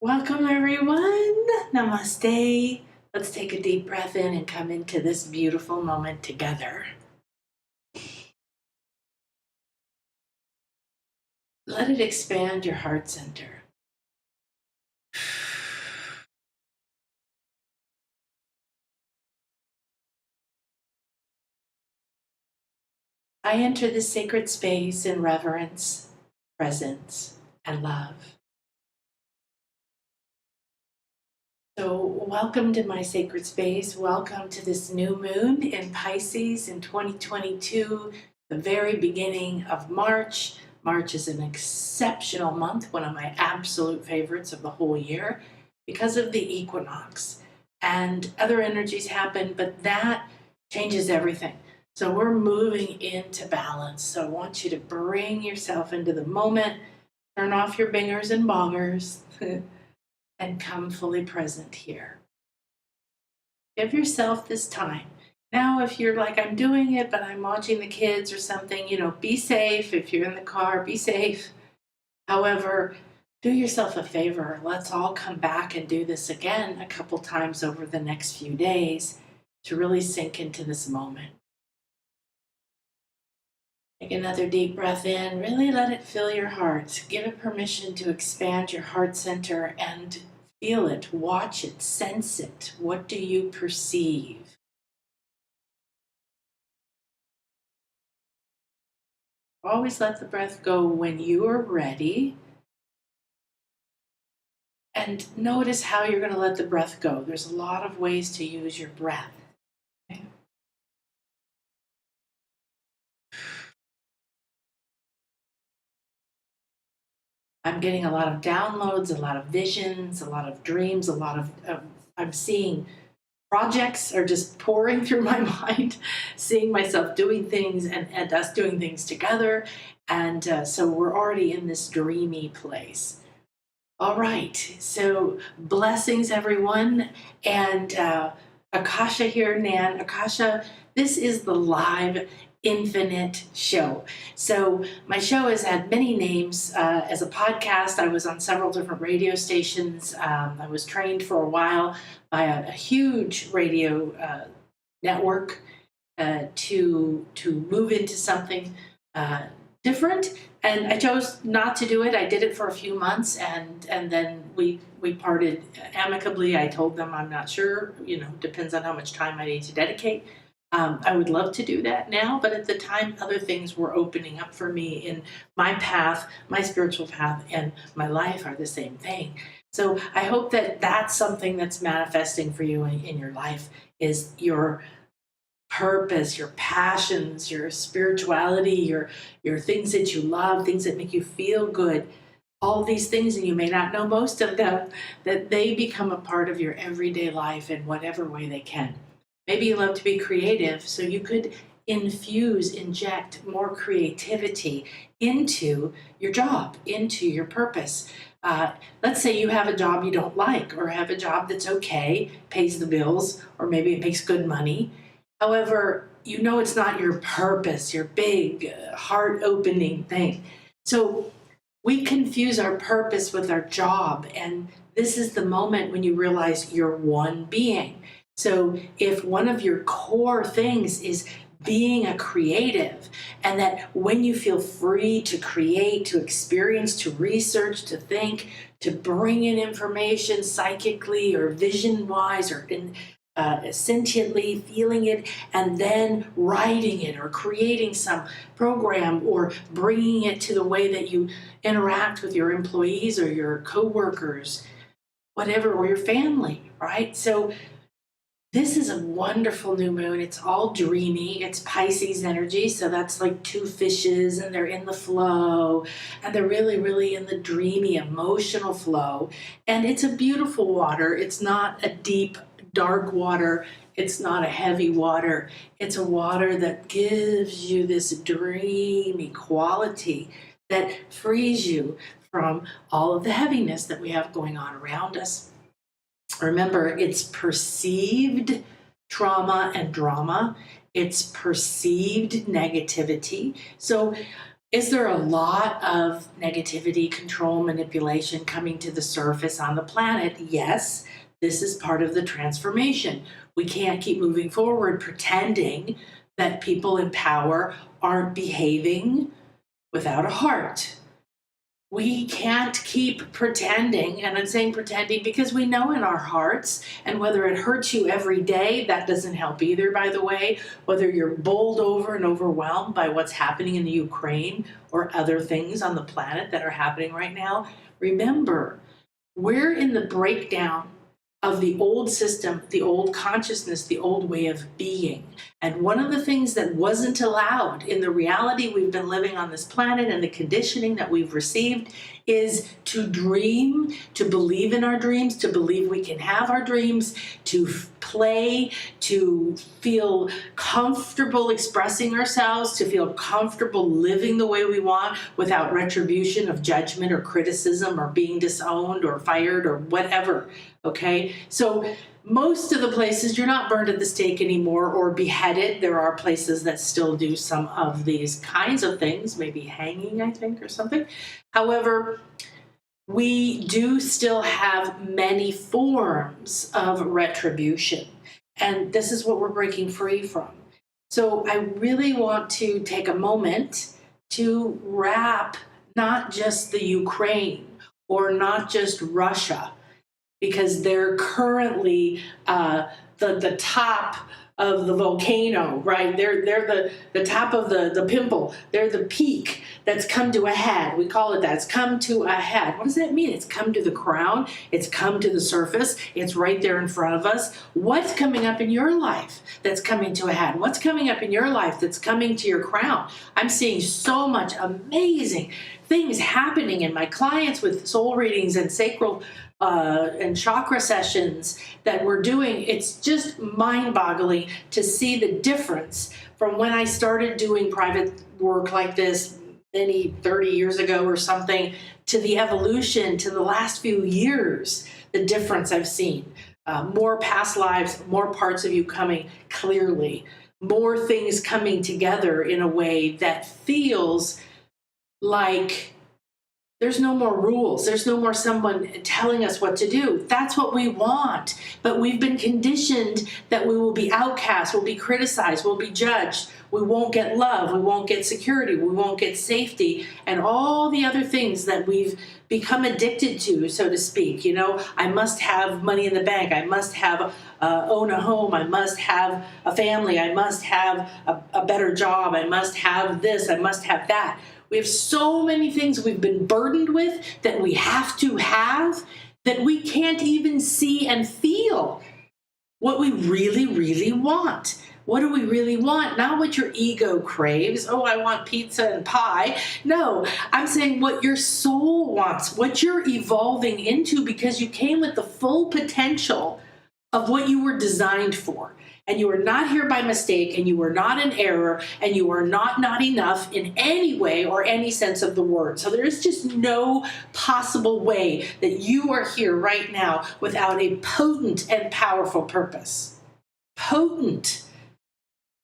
Welcome, everyone. Namaste. Let's take a deep breath in and come into this beautiful moment together. Let it expand your heart center. I enter this sacred space in reverence, presence, and love. So, welcome to my sacred space. Welcome to this new moon in Pisces in 2022, the very beginning of March. March is an exceptional month, one of my absolute favorites of the whole year because of the equinox. And other energies happen, but that changes everything. So, we're moving into balance. So, I want you to bring yourself into the moment, turn off your bingers and bongers. And come fully present here. Give yourself this time. Now, if you're like, I'm doing it, but I'm watching the kids or something, be safe. If you're in the car, be safe. However, do yourself a favor. Let's all come back and do this again a couple times over the next few days to really sink into this moment. Take another deep breath in. Really let it fill your heart. Give it permission to expand your heart center and feel it, watch it, sense it. What do you perceive? Always let the breath go when you are ready. And notice how you're going to let the breath go. There's a lot of ways to use your breath. Okay? I'm getting a lot of downloads, a lot of visions, a lot of dreams, I'm seeing projects are just pouring through my mind, seeing myself doing things and us doing things together. And so we're already in this dreamy place. All right, so blessings, everyone. And Akasha here, Nan. Akasha, this is the live infinite show. So my show has had many names. As a podcast, I was on several different radio stations. I was trained for a while by a huge radio network to move into something different, and I chose not to do it. I did it for a few months, and then we parted amicably. I told them I'm not sure. Depends on how much time I need to dedicate. I would love to do that now, but at the time, other things were opening up for me in my path, my spiritual path, and my life are the same thing. So I hope that that's something that's manifesting for you in your life, is your purpose, your passions, your spirituality, your things that you love, things that make you feel good, all these things, and you may not know most of them, that they become a part of your everyday life in whatever way they can. Maybe you love to be creative, so you could inject more creativity into your job, into your purpose. Let's say you have a job you don't like, or have a job that's okay, pays the bills, or maybe it makes good money. However, it's not your purpose, your big heart-opening thing. So we confuse our purpose with our job, and this is the moment when you realize you're one being. So if one of your core things is being a creative, and that when you feel free to create, to experience, to research, to think, to bring in information psychically or vision-wise or sentiently feeling it, and then writing it or creating some program or bringing it to the way that you interact with your employees or your coworkers, whatever, or your family, right? So this is a wonderful new moon. It's all dreamy. It's Pisces energy, so that's like two fishes, and they're in the flow, and they're really, really in the dreamy, emotional flow. And it's a beautiful water. It's not a deep, dark water. It's not a heavy water. It's a water that gives you this dreamy quality that frees you from all of the heaviness that we have going on around us. Remember, it's perceived trauma and drama. It's perceived negativity. So Is there a lot of negativity, control, manipulation coming to the surface on the planet? Yes, this is part of the transformation. We can't keep moving forward pretending that people in power aren't behaving without a heart. We can't keep pretending, and I'm saying pretending because we know in our hearts, and whether it hurts you every day, that doesn't help either, by the way, whether you're bowled over and overwhelmed by what's happening in the Ukraine or other things on the planet that are happening right now, remember, we're in the breakdown of the old system, the old consciousness, the old way of being. And one of the things that wasn't allowed in the reality we've been living on this planet and the conditioning that we've received is to dream, to believe in our dreams, to believe we can have our dreams, to play, to feel comfortable expressing ourselves, to feel comfortable living the way we want without retribution of judgment or criticism or being disowned or fired or whatever. Okay, so most of the places you're not burned at the stake anymore or beheaded. There are places that still do some of these kinds of things, maybe hanging, I think, or something. However, we do still have many forms of retribution, and this is what we're breaking free from. So I really want to take a moment to wrap not just the Ukraine or not just Russia, because they're currently the top of the volcano, right? They're the top of the pimple. They're the peak that's come to a head. We call it that. It's come to a head. What does that mean? It's come to the crown. It's come to the surface. It's right there in front of us. What's coming up in your life that's coming to a head? What's coming up in your life that's coming to your crown? I'm seeing so much amazing things happening in my clients with soul readings and sacral and chakra sessions that we're doing. It's just mind-boggling to see the difference from when I started doing private work like this maybe 30 years ago or something to the evolution to the last few years, the difference I've seen. More past lives, more parts of you coming clearly, more things coming together in a way that feels like there's no more rules. There's no more someone telling us what to do. That's what we want. But we've been conditioned that we will be outcast, we'll be criticized, we'll be judged. We won't get love. We won't get security. We won't get safety and all the other things that we've become addicted to, so to speak. You know, I must have money in the bank. I must have own a home. I must have a family. I must have a better job. I must have this. I must have that. We have so many things we've been burdened with that we have to have that we can't even see and feel what we really, really want. What do we really want? Not what your ego craves. Oh, I want pizza and pie. No, I'm saying what your soul wants, what you're evolving into because you came with the full potential of what you were designed for. And you are not here by mistake, and you are not in error, and you are not enough in any way or any sense of the word. So there is just no possible way that you are here right now without a potent and powerful purpose. Potent.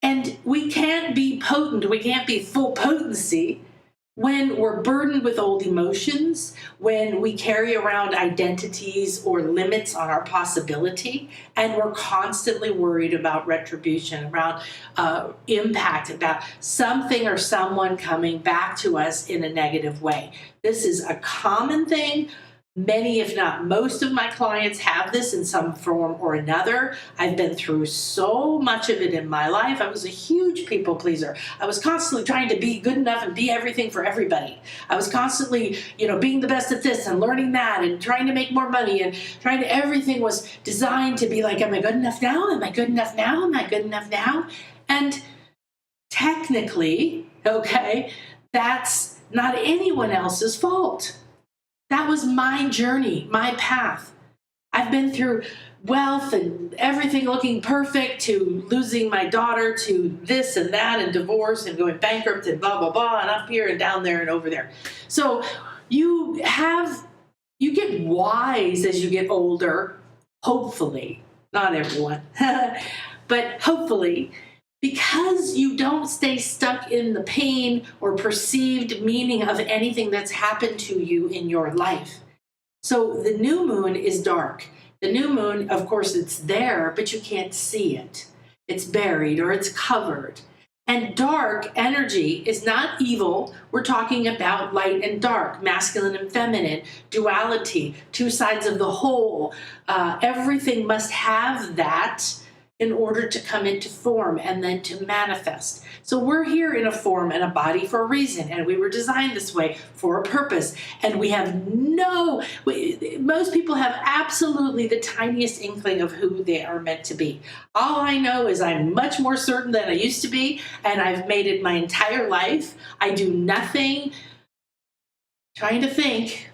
And we can't be potent, we can't be full potency when we're burdened with old emotions, when we carry around identities or limits on our possibility, and we're constantly worried about retribution, around impact, about something or someone coming back to us in a negative way. This is a common thing. Many, if not most of my clients have this in some form or another. I've been through so much of it in my life. I was a huge people pleaser. I was constantly trying to be good enough and be everything for everybody. I was constantly, being the best at this and learning that and trying to make more money and everything was designed to be like, am I good enough now? Am I good enough now? Am I good enough now? And technically, okay, that's not anyone else's fault. That was my journey, my path. I've been through wealth and everything looking perfect to losing my daughter to this and that and divorce and going bankrupt and blah, blah, blah, and up here and down there and over there. So you get wise as you get older, hopefully, not everyone, but hopefully, because you don't stay stuck in the pain or perceived meaning of anything that's happened to you in your life. So the new moon is dark. The new moon, of course, it's there, but you can't see it. It's buried or it's covered. And dark energy is not evil. We're talking about light and dark, masculine and feminine, duality, two sides of the whole. Everything must have that in order to come into form and then to manifest. So we're here in a form and a body for a reason, and we were designed this way for a purpose. And we have most people have absolutely the tiniest inkling of who they are meant to be. All I know is I'm much more certain than I used to be, and I've made it my entire life. I do nothing, trying to think,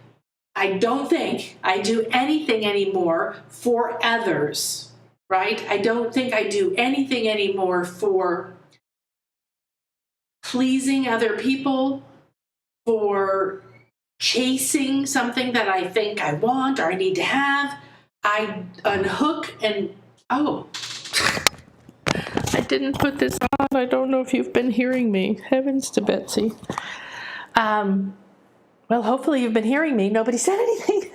I don't think I do anything anymore for others. Right? I don't think I do anything anymore for pleasing other people, for chasing something that I think I want or I need to have. I unhook and, oh, I didn't put this on. I don't know if you've been hearing me. Heavens to Betsy. Well, hopefully you've been hearing me. Nobody said anything.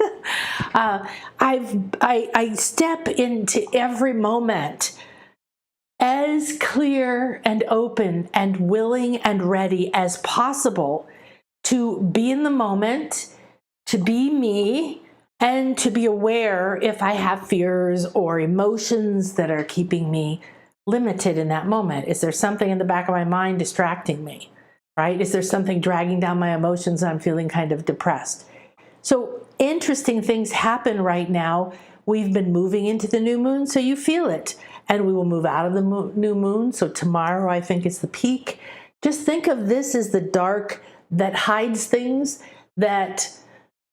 I step into every moment as clear and open and willing and ready as possible to be in the moment, to be me, and to be aware if I have fears or emotions that are keeping me limited in that moment. Is there something in the back of my mind distracting me? Right? Is there something dragging down my emotions? I'm feeling kind of depressed. So interesting things happen right now. We've been moving into the new moon, so you feel it. And we will move out of the new moon. So tomorrow, I think, is the peak. Just think of this as the dark that hides things, that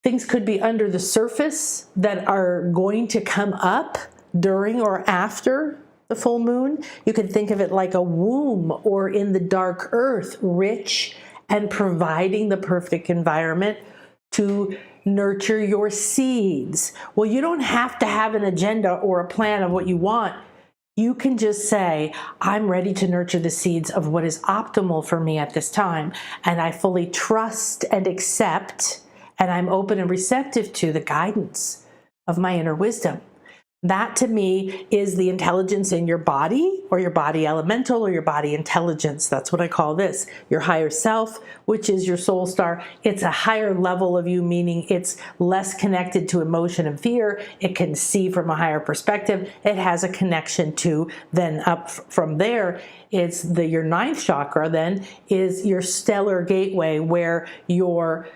things could be under the surface that are going to come up during or after the full moon. You can think of it like a womb or in the dark earth, rich and providing the perfect environment to nurture your seeds. Well, you don't have to have an agenda or a plan of what you want. You can just say, I'm ready to nurture the seeds of what is optimal for me at this time. And I fully trust and accept, and I'm open and receptive to the guidance of my inner wisdom. That to me is the intelligence in your body, or your body elemental, or your body intelligence. That's what I call this. Your higher self, which is your soul star. It's a higher level of you, meaning it's less connected to emotion and fear. It can see from a higher perspective. It has a connection to, then up from there, it's your ninth chakra then is your stellar gateway, where your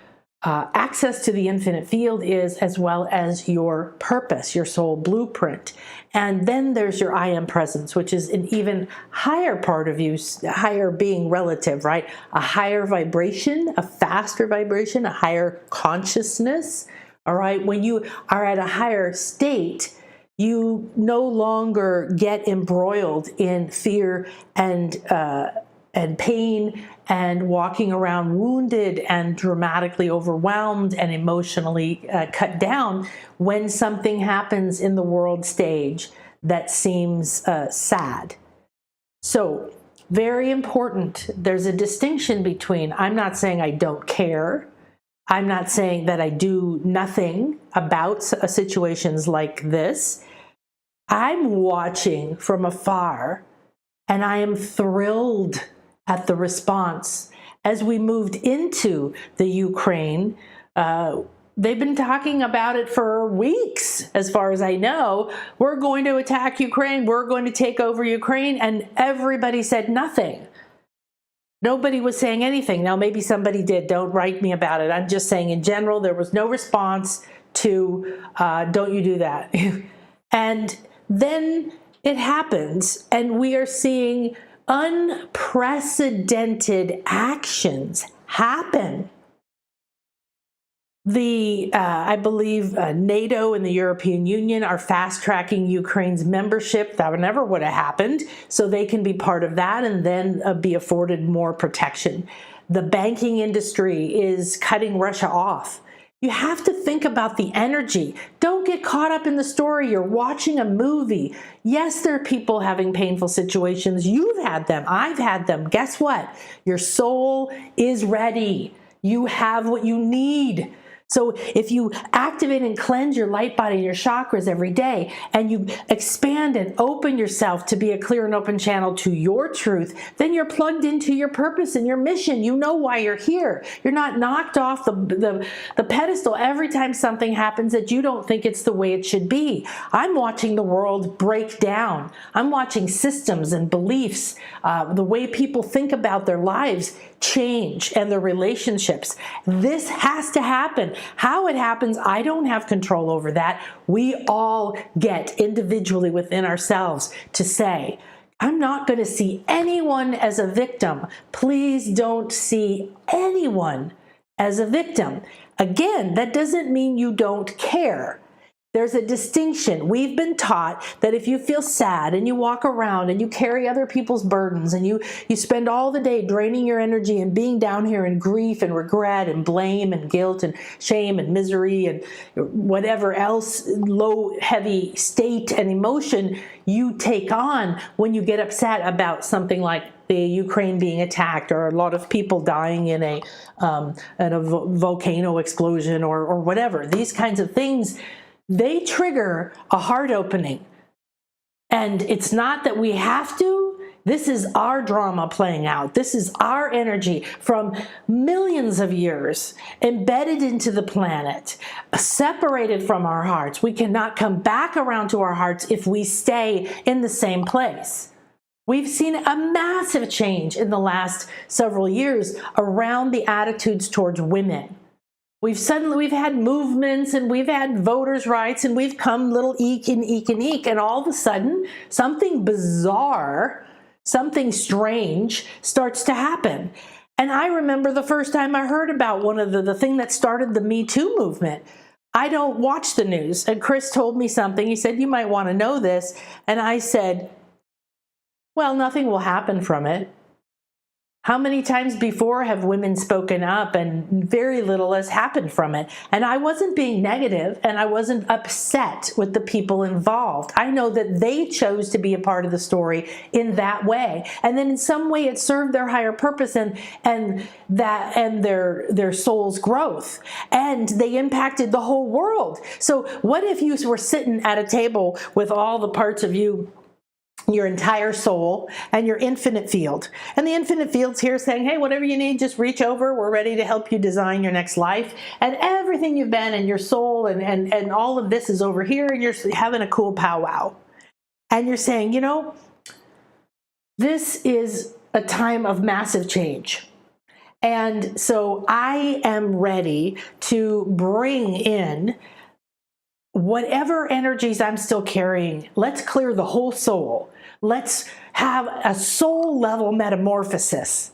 access to the infinite field is, as well as your purpose, your soul blueprint. And then there's your I am presence, which is an even higher part of you, higher being relative, right? A higher vibration, a faster vibration, a higher consciousness. All right. When you are at a higher state, you no longer get embroiled in fear and pain and walking around wounded and dramatically overwhelmed and emotionally cut down when something happens in the world stage that seems sad. So very important. There's a distinction between, I'm not saying I don't care. I'm not saying that I do nothing about situations like this. I'm watching from afar, and I am thrilled at the response. As we moved into the Ukraine, they've been talking about it for weeks, as far as I know. We're going to attack Ukraine. We're going to take over Ukraine. And everybody said nothing. Nobody was saying anything. Now, maybe somebody did. Don't write me about it. I'm just saying in general, there was no response to, don't you do that. And then it happens, and we are seeing unprecedented actions happen. I believe NATO and the European Union are fast-tracking Ukraine's membership. That never would have happened, so they can be part of that and then be afforded more protection. The banking industry is cutting Russia off. You have to think about the energy. Don't get caught up in the story. You're watching a movie. Yes, there are people having painful situations. You've had them. I've had them. Guess what? Your soul is ready. You have what you need. So if you activate and cleanse your light body and your chakras every day, and you expand and open yourself to be a clear and open channel to your truth, then you're plugged into your purpose and your mission. You know why you're here. You're not knocked off the pedestal every time something happens that you don't think it's the way it should be. I'm watching the world break down. I'm watching systems and beliefs, the way people think about their lives change and their relationships. This has to happen. How it happens, I don't have control over that. We all get individually within ourselves to say, I'm not going to see anyone as a victim. Please don't see anyone as a victim. Again, that doesn't mean you don't care. There's a distinction. We've been taught that if you feel sad and you walk around and you carry other people's burdens and you spend all the day draining your energy and being down here in grief and regret and blame and guilt and shame and misery and whatever else low, heavy state and emotion you take on when you get upset about something like the Ukraine being attacked or a lot of people dying in a volcano explosion or whatever. These kinds of things, they trigger a heart opening. And it's not that we have to. This is our drama playing out. This is our energy from millions of years embedded into the planet, separated from our hearts. We cannot come back around to our hearts if we stay in the same place. We've seen a massive change in the last several years around the attitudes towards women. We've had movements and we've had voters' rights and we've come little eek, and all of a sudden something bizarre, something strange starts to happen. And I remember the first time I heard about one of the thing that started the Me Too movement. I don't watch the news, and Chris told me something. He said, you might want to know this. And I said, well, nothing will happen from it. How many times before have women spoken up and very little has happened from it? And I wasn't being negative and I wasn't upset with the people involved. I know that they chose to be a part of the story in that way. And then in some way it served their higher purpose and their soul's growth. And they impacted the whole world. So what if you were sitting at a table with all the parts of you, your entire soul and your infinite field, and the infinite field's here saying, hey, whatever you need, just reach over. We're ready to help you design your next life. And everything you've been and your soul and all of this is over here, and you're having a cool powwow. And you're saying, you know, this is a time of massive change. And so I am ready to bring in whatever energies I'm still carrying. Let's clear the whole soul. Let's have a soul level metamorphosis.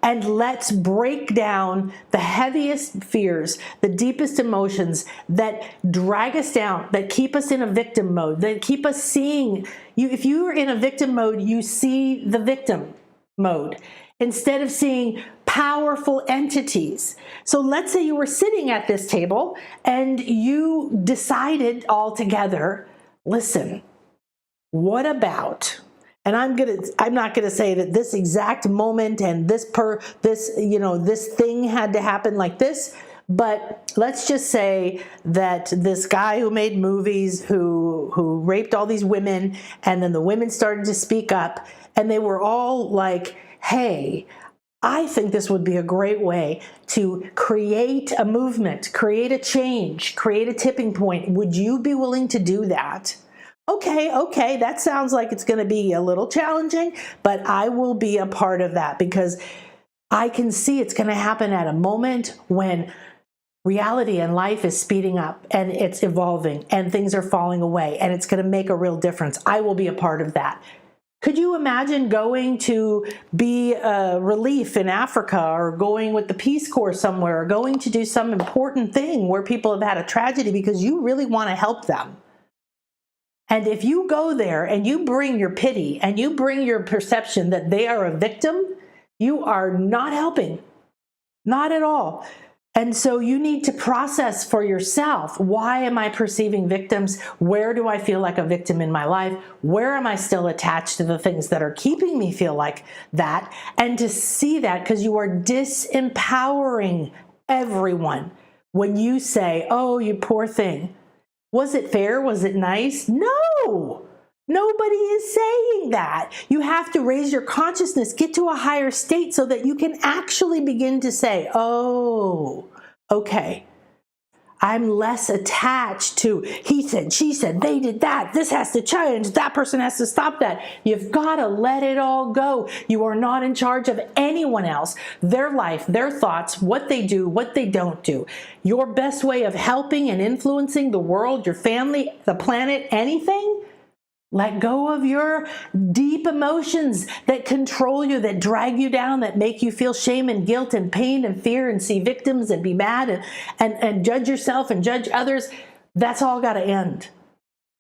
And let's break down the heaviest fears, the deepest emotions that drag us down, that keep us in a victim mode, that keep us seeing you. If you're in a victim mode, you see the victim mode instead of seeing powerful entities. So let's say you were sitting at this table and you decided all together, listen, what about, and I'm not gonna say that this exact moment and this thing had to happen like this, but let's just say that this guy who made movies, who raped all these women, and then the women started to speak up, and they were all like, hey, I think this would be a great way to create a movement, create a change, create a tipping point. Would you be willing to do that? Okay, that sounds like it's going to be a little challenging, but I will be a part of that because I can see it's going to happen at a moment when reality and life is speeding up and it's evolving and things are falling away and it's going to make a real difference. I will be a part of that. Could you imagine going to be a relief in Africa or going with the Peace Corps somewhere or going to do some important thing where people have had a tragedy because you really want to help them? And if you go there and you bring your pity and you bring your perception that they are a victim, you are not helping. Not at all. And so you need to process for yourself, why am I perceiving victims? Where do I feel like a victim in my life? Where am I still attached to the things that are keeping me feel like that? And to see that, because you are disempowering everyone when you say, oh, you poor thing. Was it fair? Was it nice? No. Nobody is saying that. You have to raise your consciousness, get to a higher state so that you can actually begin to say, oh, okay, I'm less attached to he said, she said, they did that. This has to change. That person has to stop that. You've got to let it all go. You are not in charge of anyone else, their life, their thoughts, what they do, what they don't do. Your best way of helping and influencing the world, your family, the planet, anything. Let go of your deep emotions that control you, that drag you down, that make you feel shame and guilt and pain and fear and see victims and be mad and judge yourself and judge others. That's all got to end.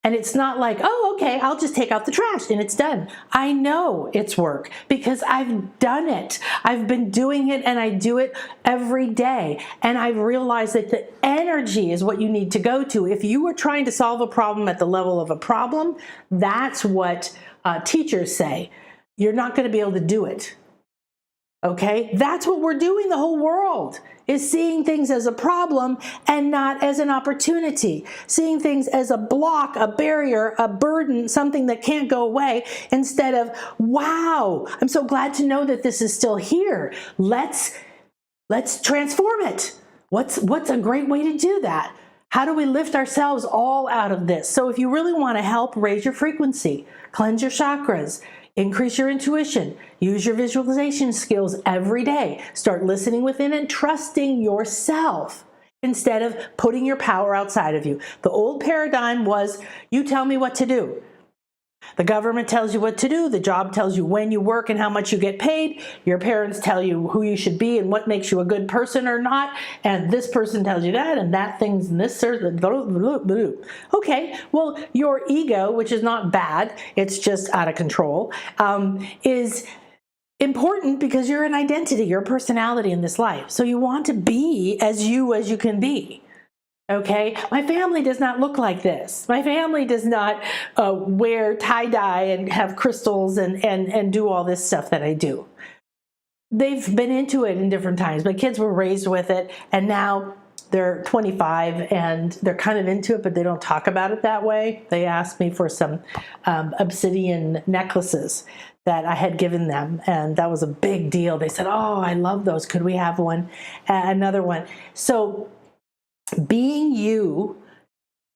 And it's not like, oh, okay, I'll just take out the trash and it's done. I know it's work because I've done it. I've been doing it and I do it every day. And I've realized that the energy is what you need to go to. If you were trying to solve a problem at the level of a problem, that's what teachers say. You're not going to be able to do it. Okay, that's what we're doing. The whole world is seeing things as a problem and not as an opportunity, seeing things as a block, a barrier, a burden, something that can't go away, instead of, wow, I'm so glad to know that this is still here. Let's transform it. What's a great way to do that? How do we lift ourselves all out of this? So if you really want to help raise your frequency, cleanse your chakras, increase your intuition, use your visualization skills every day. Start listening within and trusting yourself instead of putting your power outside of you. The old paradigm was, you tell me what to do. The government tells you what to do. The job tells you when you work and how much you get paid. Your parents tell you who you should be and what makes you a good person or not. And this person tells you that, and that thing's in this. Okay, well, your ego, which is not bad, it's just out of control, is important because you're an identity, you're a personality in this life. So you want to be as you can be. Okay, my family does not look like this. My family does not wear tie-dye and have crystals and do all this stuff that I do. They've been into it in different times. My kids were raised with it, and now they're 25 and they're kind of into it, but they don't talk about it that way. They asked me for some obsidian necklaces that I had given them, and that was a big deal. They said, oh, I love those. Could we have one? Another one. So being you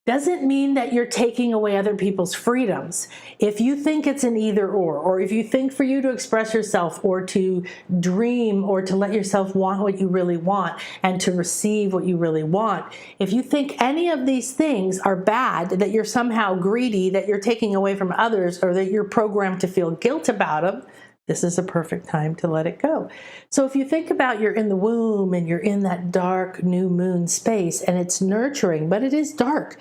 doesn't mean that you're taking away other people's freedoms. If you think it's an either or if you think for you to express yourself or to dream or to let yourself want what you really want and to receive what you really want, if you think any of these things are bad, that you're somehow greedy, that you're taking away from others, or that you're programmed to feel guilt about them, this is a perfect time to let it go. So if you think about you're in the womb and you're in that dark new moon space and it's nurturing, but it is dark.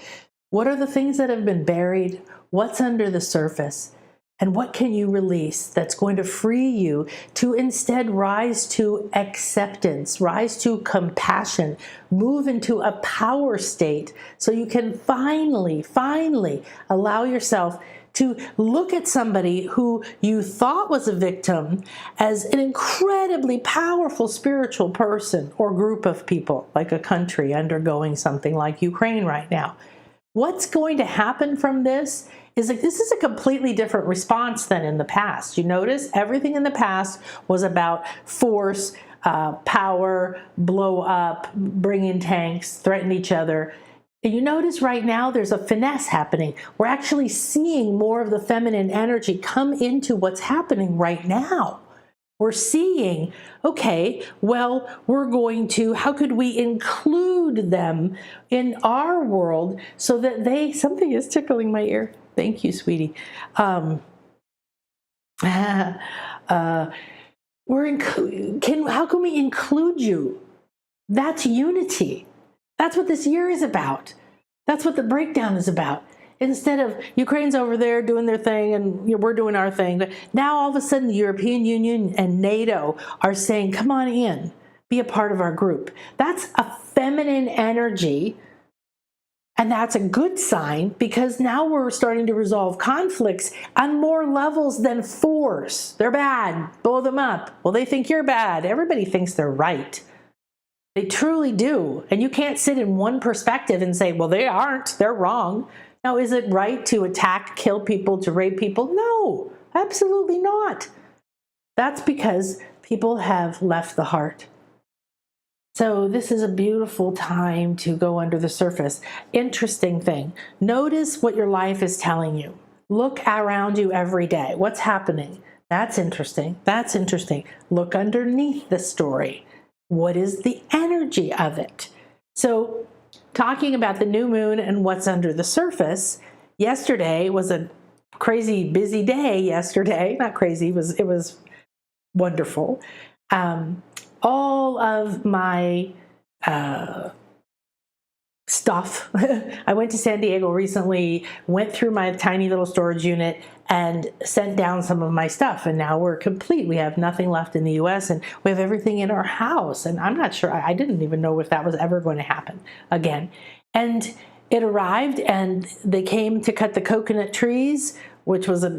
What are the things that have been buried? What's under the surface? And what can you release that's going to free you to instead rise to acceptance, rise to compassion, move into a power state so you can finally allow yourself to look at somebody who you thought was a victim as an incredibly powerful spiritual person or group of people, like a country undergoing something like Ukraine right now. What's going to happen from this is like, this is a completely different response than in the past. You notice everything in the past was about force, power, blow up, bring in tanks, threaten each other. You notice right now there's a finesse happening. We're actually seeing more of the feminine energy come into what's happening right now. We're seeing, okay, well, we're going to, how could we include them in our world so that they, something is tickling my ear. Thank you, sweetie. How can we include you? That's unity. That's what this year is about. That's what the breakdown is about. Instead of Ukraine's over there doing their thing and we're doing our thing, now all of a sudden the European Union and NATO are saying, come on in. be a part of our group. That's a feminine energy. And that's a good sign, because now we're starting to resolve conflicts on more levels than force. They're bad. Blow them up. Well, they think you're bad. Everybody thinks they're right. They truly do. And you can't sit in one perspective and say, well, they aren't. They're wrong. Now, is it right to attack, kill people, to rape people? No, absolutely not. That's because people have left the heart. So this is a beautiful time to go under the surface. Interesting thing. Notice what your life is telling you. Look around you every day. What's happening? That's interesting. That's interesting. Look underneath the story. What is the energy of it? So talking about the new moon and what's under the surface, yesterday was a crazy busy day yesterday. Not crazy, it was wonderful. All of my stuff. I went to San Diego recently, went through my tiny little storage unit and sent down some of my stuff. And now we're complete. We have nothing left in the US and we have everything in our house. And I'm not sure, I didn't even know if that was ever going to happen again. And it arrived and they came to cut the coconut trees, which was a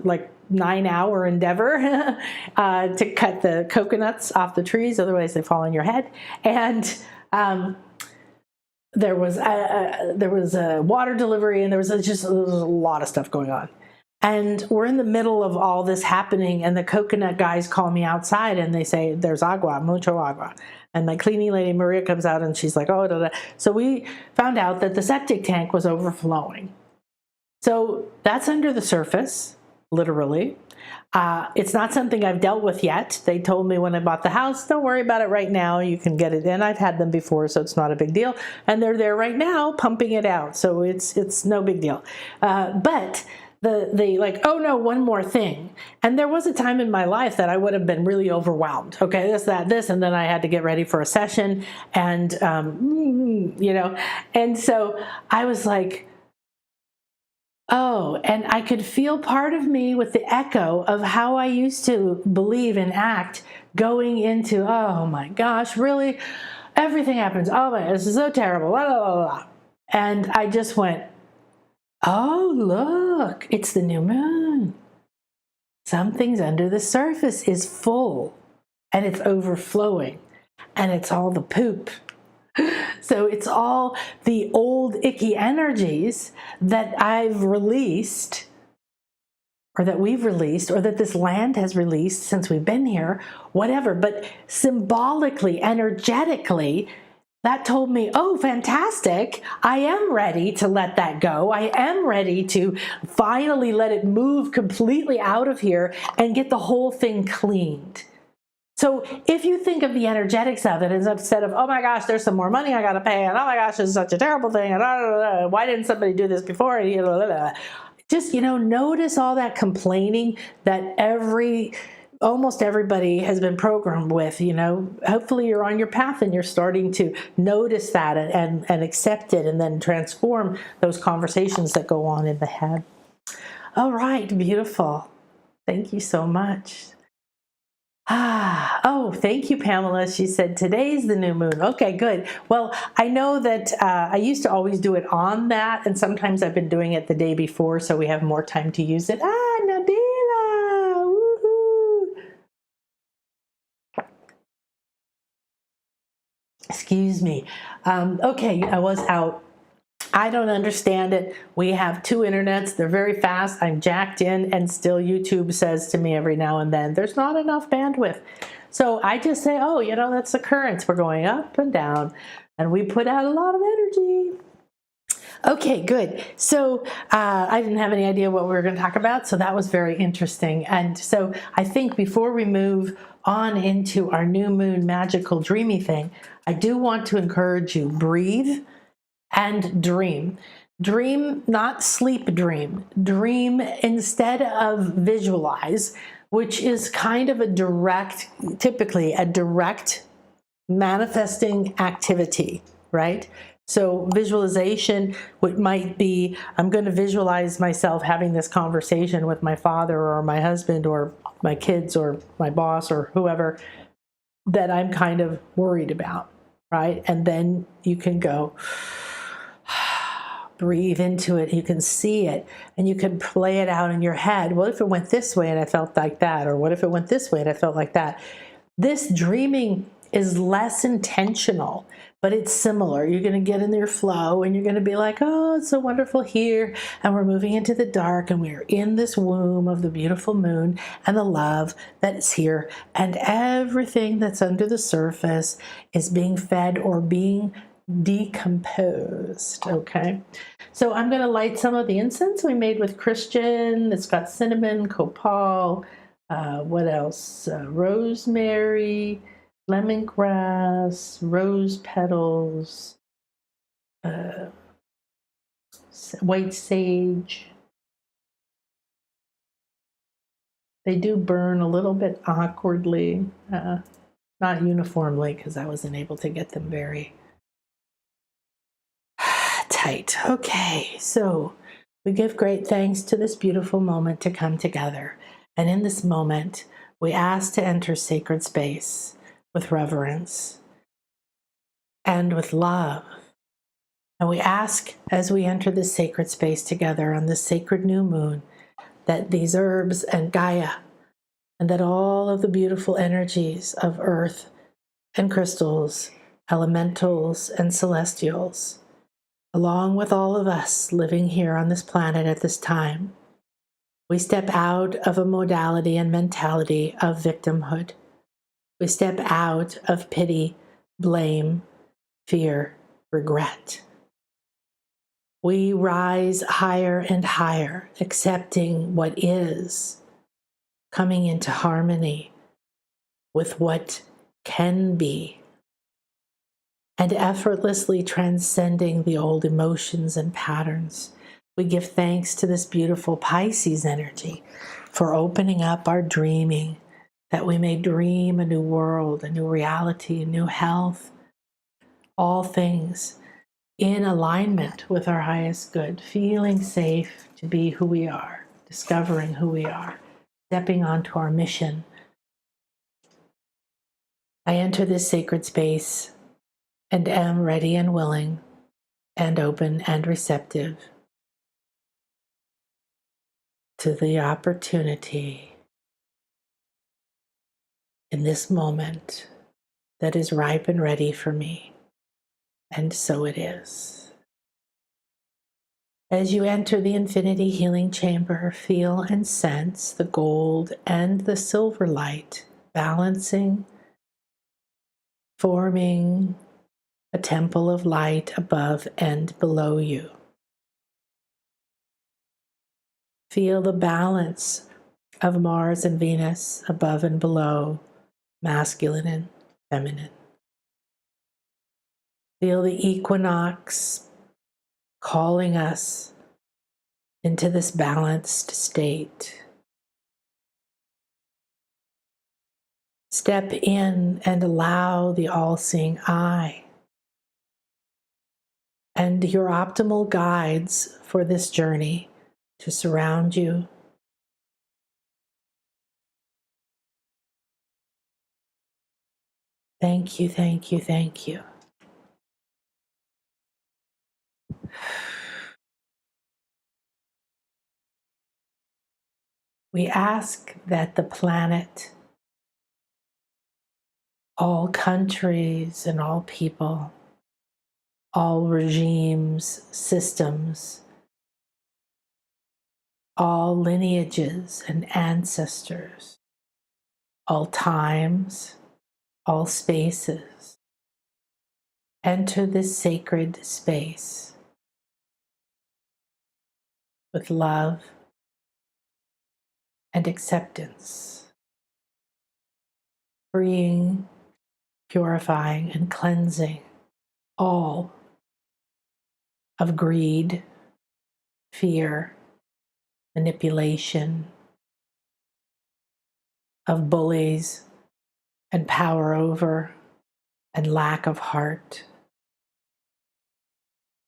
9-hour endeavor to cut the coconuts off the trees, otherwise they fall on your head. And there was a water delivery, and there was a lot of stuff going on. And we're in the middle of all this happening, and the coconut guys call me outside, and they say, "There's agua, mucho agua." And my cleaning lady Maria comes out, and she's like, "Oh, da, da." So we found out that the septic tank was overflowing. So that's under the surface, literally. It's not something I've dealt with yet. They told me when I bought the house, don't worry about it right now. You can get it in. I've had them before, so it's not a big deal. And they're there right now pumping it out. So it's no big deal. But they like, oh no, one more thing. And there was a time in my life that I would have been really overwhelmed. Okay, this, and then I had to get ready for a session. And, and so I was like, oh, and I could feel part of me with the echo of how I used to believe and act going into, oh my gosh, really? Everything happens. Oh my, this is so terrible. Blah, blah, blah, blah. And I just went, oh, look, it's the new moon. Something's under the surface is full and it's overflowing and it's all the poop. So it's all the old icky energies that I've released, or that we've released, or that this land has released since we've been here, whatever. But symbolically, energetically, that told me, oh, fantastic. I am ready to let that go. I am ready to finally let it move completely out of here and get the whole thing cleaned. So if you think of the energetics of it, instead of, oh my gosh, there's some more money I got to pay, and oh my gosh, this is such a terrible thing, and why didn't somebody do this before? Just, notice all that complaining that almost everybody has been programmed with, hopefully you're on your path and you're starting to notice that and accept it and then transform those conversations that go on in the head. All right, beautiful. Thank you so much. Oh, thank you, Pamela. She said, today's the new moon. Okay, good. Well, I know that I used to always do it on that, and sometimes I've been doing it the day before, so we have more time to use it. Nabila! Woohoo! Excuse me. Okay, I was out. I don't understand it. We have 2 internets. They're very fast. I'm jacked in, and still YouTube says to me every now and then, there's not enough bandwidth. So I just say, oh, that's the currents. We're going up and down, and we put out a lot of energy. Okay, good. So I didn't have any idea what we were going to talk about, so that was very interesting. And so I think before we move on into our new moon magical dreamy thing, I do want to encourage you, breathe and dream. Dream, not sleep dream. Dream instead of visualize, which is kind of typically a direct manifesting activity, right? So visualization might be, I'm going to visualize myself having this conversation with my father or my husband or my kids or my boss or whoever. that I'm kind of worried about, right? And then you can go, breathe into it. You can see it and you can play it out in your head. What if it went this way and I felt like that? Or what if it went this way and I felt like that? This dreaming is less intentional, but it's similar. You're going to get in your flow and you're going to be like, oh, it's so wonderful here. And we're moving into the dark and we're in this womb of the beautiful moon and the love that's here. And everything that's under the surface is being fed or being decomposed. Okay. So I'm going to light some of the incense we made with Christian. It's got cinnamon, copal, what else? Rosemary, lemongrass, rose petals, white sage. They do burn a little bit awkwardly, not uniformly, because I wasn't able to get them very tight. Okay, so we give great thanks to this beautiful moment to come together. And in this moment, we ask to enter sacred space with reverence and with love. And we ask as we enter this sacred space together on this sacred new moon that these herbs and Gaia and that all of the beautiful energies of earth and crystals, elementals and celestials, along with all of us living here on this planet at this time, we step out of a modality and mentality of victimhood. We step out of pity, blame, fear, regret. We rise higher and higher, accepting what is, coming into harmony with what can be, and effortlessly transcending the old emotions and patterns. We give thanks to this beautiful Pisces energy for opening up our dreaming, that we may dream a new world, a new reality, a new health, all things in alignment with our highest good, feeling safe to be who we are, discovering who we are, stepping onto our mission. I enter this sacred space and am ready and willing and open and receptive to the opportunity in this moment that is ripe and ready for me. And so it is. As you enter the infinity healing chamber, feel and sense the gold and the silver light balancing, forming a temple of light above and below you. Feel the balance of Mars and Venus above and below, masculine and feminine. Feel the equinox calling us into this balanced state. Step in and allow the all-seeing eye and your optimal guides for this journey to surround you. Thank you, thank you, thank you. We ask that the planet, all countries and all people, all regimes, systems, all lineages and ancestors, all times, all spaces, enter this sacred space with love and acceptance, freeing, purifying, and cleansing all of greed, fear, manipulation, of bullies and power over and lack of heart.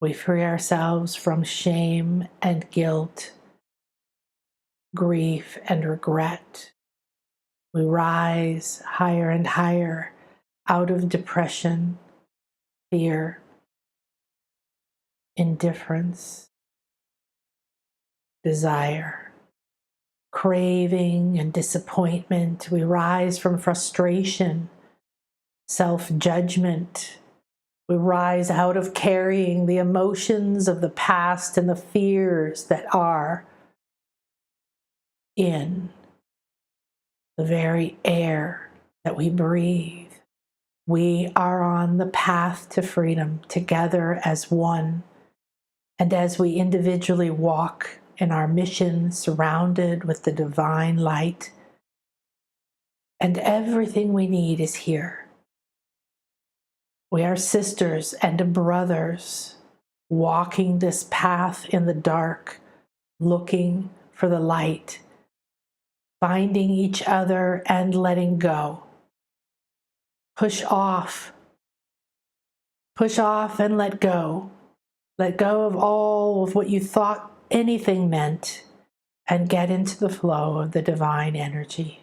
We free ourselves from shame and guilt, grief and regret. We rise higher and higher out of depression, fear, indifference, desire, craving, and disappointment. We rise from frustration, self-judgment. We rise out of carrying the emotions of the past and the fears that are in the very air that we breathe. We are on the path to freedom together as one. And as we individually walk in our mission, surrounded with the divine light, and everything we need is here. We are sisters and brothers walking this path in the dark, looking for the light, finding each other and letting go. Push off and let go. Let go of all of what you thought anything meant and get into the flow of the divine energy.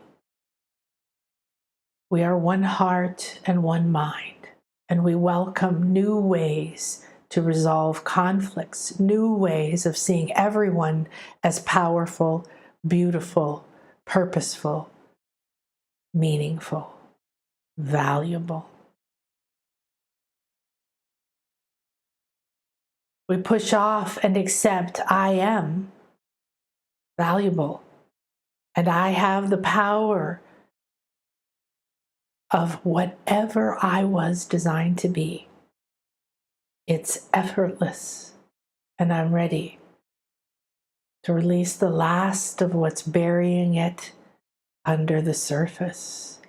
We are one heart and one mind, and we welcome new ways to resolve conflicts, new ways of seeing everyone as powerful, beautiful, purposeful, meaningful, valuable. We push off and accept I am valuable, and I have the power of whatever I was designed to be. It's effortless, and I'm ready to release the last of what's burying it under the surface.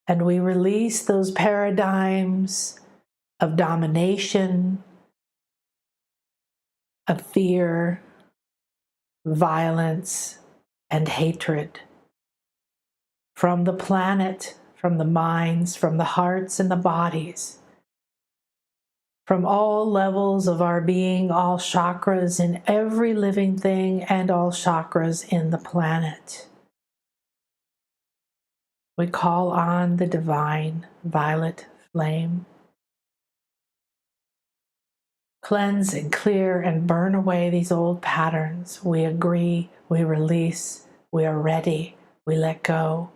And we release those paradigms of domination, of fear, violence, and hatred from the planet, from the minds, from the hearts and the bodies, from all levels of our being, all chakras in every living thing and all chakras in the planet. We call on the divine violet flame. Cleanse and clear and burn away these old patterns. We agree, we release, we are ready, we let go.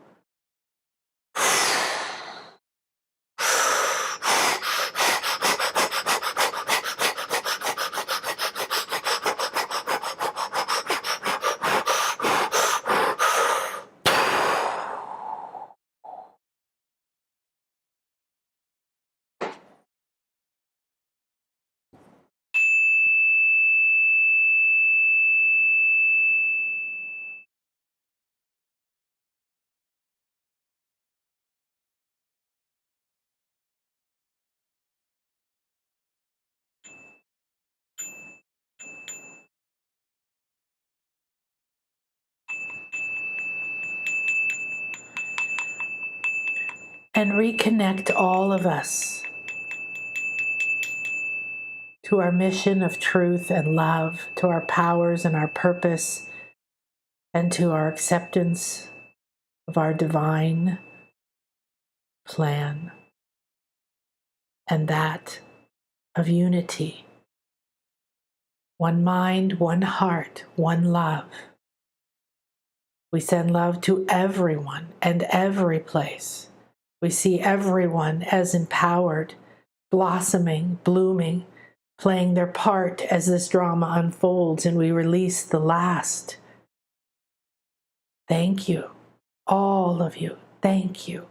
And reconnect all of us to our mission of truth and love, to our powers and our purpose, and to our acceptance of our divine plan, and that of unity. One mind, one heart, one love. We send love to everyone and every place. We see everyone as empowered, blossoming, blooming, playing their part as this drama unfolds, and we release the last. Thank you, all of you, thank you.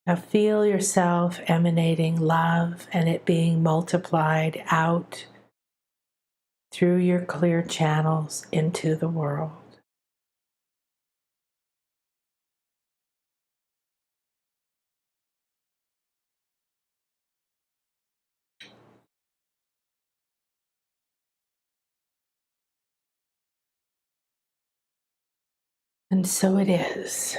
Now feel yourself emanating love and it being multiplied out through your clear channels into the world. And so it is.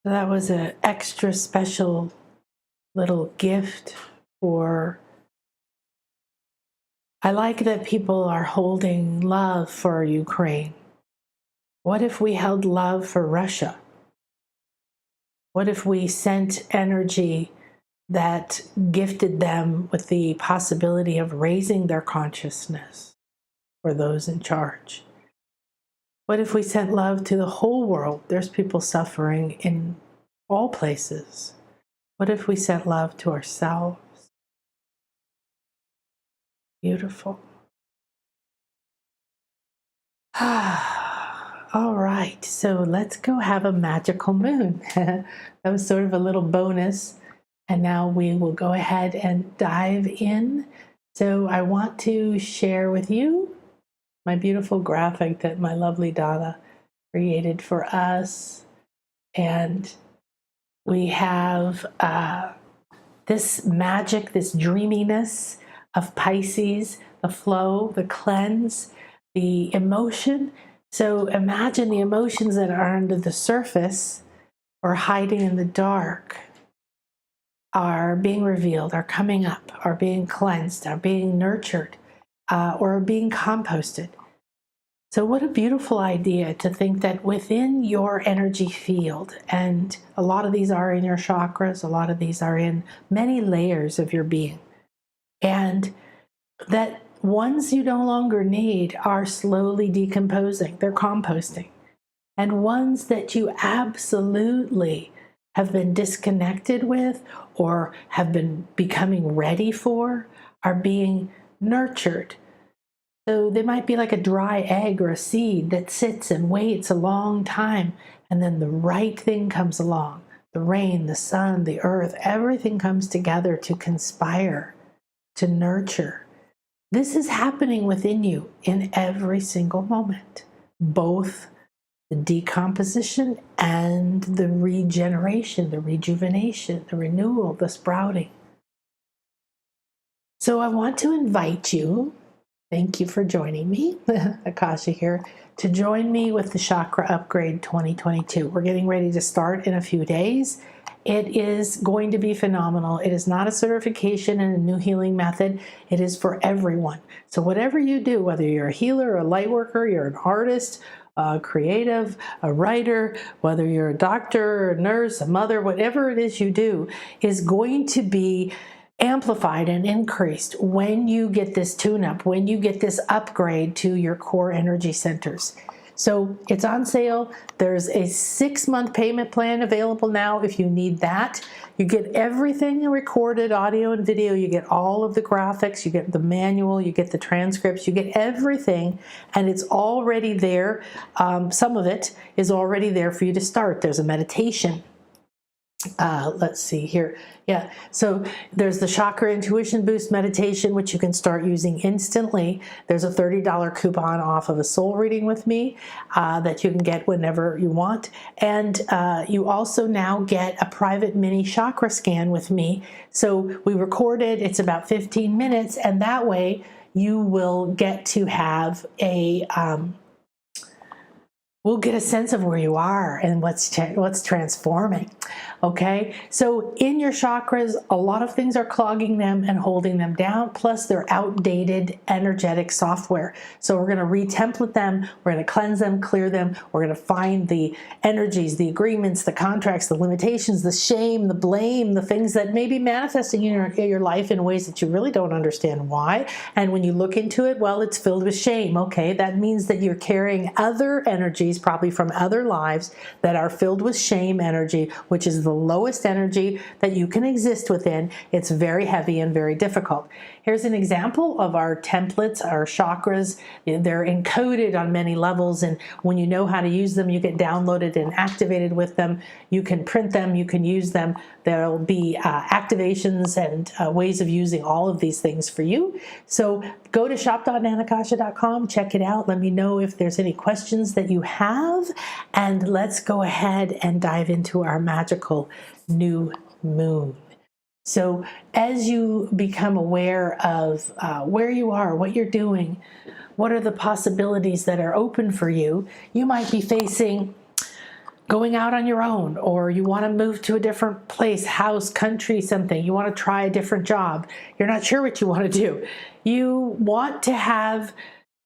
That was an extra special little gift for, I like that people are holding love for Ukraine. What if we held love for Russia? What if we sent energy that gifted them with the possibility of raising their consciousness for those in charge? What if we sent love to the whole world? There's people suffering in all places. What if we sent love to ourselves? Beautiful. All right, so let's go have a magical moon. That was sort of a little bonus. And now we will go ahead and dive in. So I want to share with you my beautiful graphic that my lovely Donna created for us. And we have this magic, this dreaminess of Pisces, the flow, the cleanse, the emotion. So imagine the emotions that are under the surface or hiding in the dark are being revealed, are coming up, are being cleansed, are being nurtured, or are being composted. So what a beautiful idea to think that within your energy field, and a lot of these are in your chakras, a lot of these are in many layers of your being, and that ones you no longer need are slowly decomposing, they're composting, and ones that you absolutely have been disconnected with or have been becoming ready for are being nurtured. So they might be like a dry egg or a seed that sits and waits a long time, and then the right thing comes along. The rain, the sun, the earth, everything comes together to conspire, to nurture. This is happening within you in every single moment, both the decomposition and the regeneration, the rejuvenation, the renewal, the sprouting. So I want to invite you, thank you for joining me, Akasha here, to join me with the Chakra Upgrade 2022. We're getting ready to start in a few days. It is going to be phenomenal. It is not a certification and a new healing method. It is for everyone. So whatever you do, whether you're a healer, a light worker, you're an artist, a creative, a writer, whether you're a doctor, a nurse, a mother, whatever it is you do, is going to be amplified and increased when you get this tune-up, when you get this upgrade to your core energy centers. So it's on sale. There's a 6-month payment plan available now if you need that. You get everything recorded, audio and video. You get all of the graphics. You get the manual. You get the transcripts. You get everything, and it's already there. Some of it is already there for you to start. There's a meditation. Let's see here. Yeah, so there's the Chakra Intuition Boost meditation, which you can start using instantly. There's a $30 coupon off of a soul reading with me that you can get whenever you want. And you also now get a private mini chakra scan with me. So we record it, it's about 15 minutes, and that way you will get to have a we'll get a sense of where you are and what's transforming. Okay, so in your chakras, a lot of things are clogging them and holding them down, plus they're outdated energetic software. So we're going to re-template them, we're going to cleanse them, clear them, we're going to find the energies, the agreements, the contracts, the limitations, the shame, the blame, the things that may be manifesting in your life in ways that you really don't understand why. And when you look into it, well, it's filled with shame. Okay, that means that you're carrying other energies, probably from other lives, that are filled with shame energy, which is the lowest energy that you can exist within. It's very heavy and very difficult. Here's an example of our templates, our chakras. They're encoded on many levels, and when you know how to use them, you get downloaded and activated with them. You can print them, you can use them. There'll be activations and ways of using all of these things for you. So go to shop.nanakasha.com, check it out. Let me know if there's any questions that you have, and let's go ahead and dive into our magical new moon. So as you become aware of where you are, what you're doing, what are the possibilities that are open for you, you might be facing going out on your own, or you want to move to a different place, house, country, something. You want to try a different job. You're not sure what you want to do. You want to have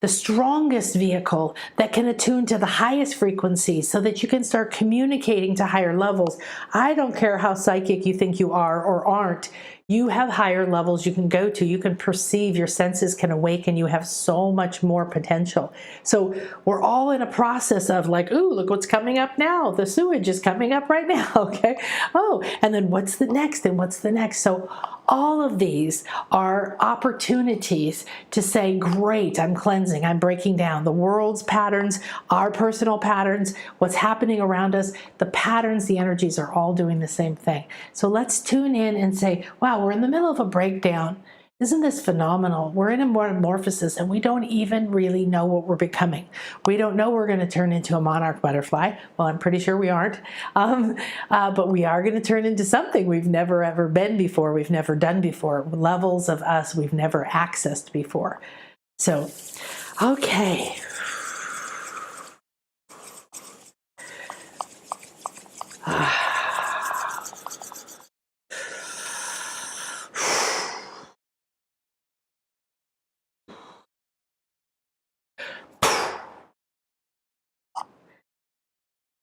the strongest vehicle that can attune to the highest frequencies so that you can start communicating to higher levels. I don't care how psychic you think you are or aren't. You have higher levels you can go to. You can perceive, your senses can awaken. You have so much more potential. So we're all in a process of like, ooh, look what's coming up now. The sewage is coming up right now, okay? Oh, and then what's the next and what's the next? So all of these are opportunities to say, great, I'm cleansing, I'm breaking down the world's patterns, our personal patterns, what's happening around us, the patterns, the energies are all doing the same thing. So let's tune in and say, wow, we're in the middle of a breakdown. Isn't this phenomenal? We're in a metamorphosis and we don't even really know what we're becoming. We don't know we're going to turn into a monarch butterfly. Well, I'm pretty sure we aren't. But we are going to turn into something we've never ever been before, we've never done before, levels of us we've never accessed before. So, okay.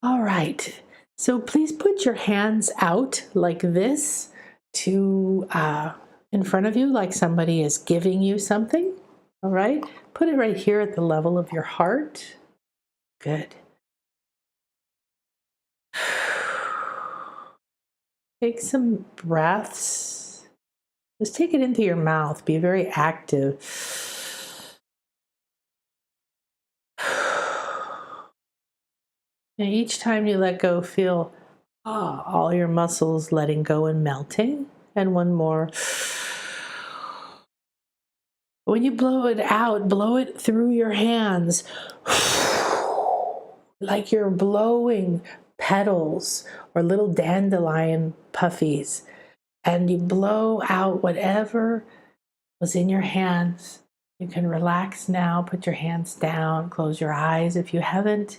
All right, so please put your hands out like this to in front of you, like somebody is giving you something. All right, put it right here at the level of your heart. Good. Take some breaths. Just take it into your mouth. Be very active. And each time you let go, feel all your muscles letting go and melting. And one more. When you blow it out, blow it through your hands. Like you're blowing petals or little dandelion puffies. And you blow out whatever was in your hands. You can relax now, put your hands down, close your eyes if you haven't,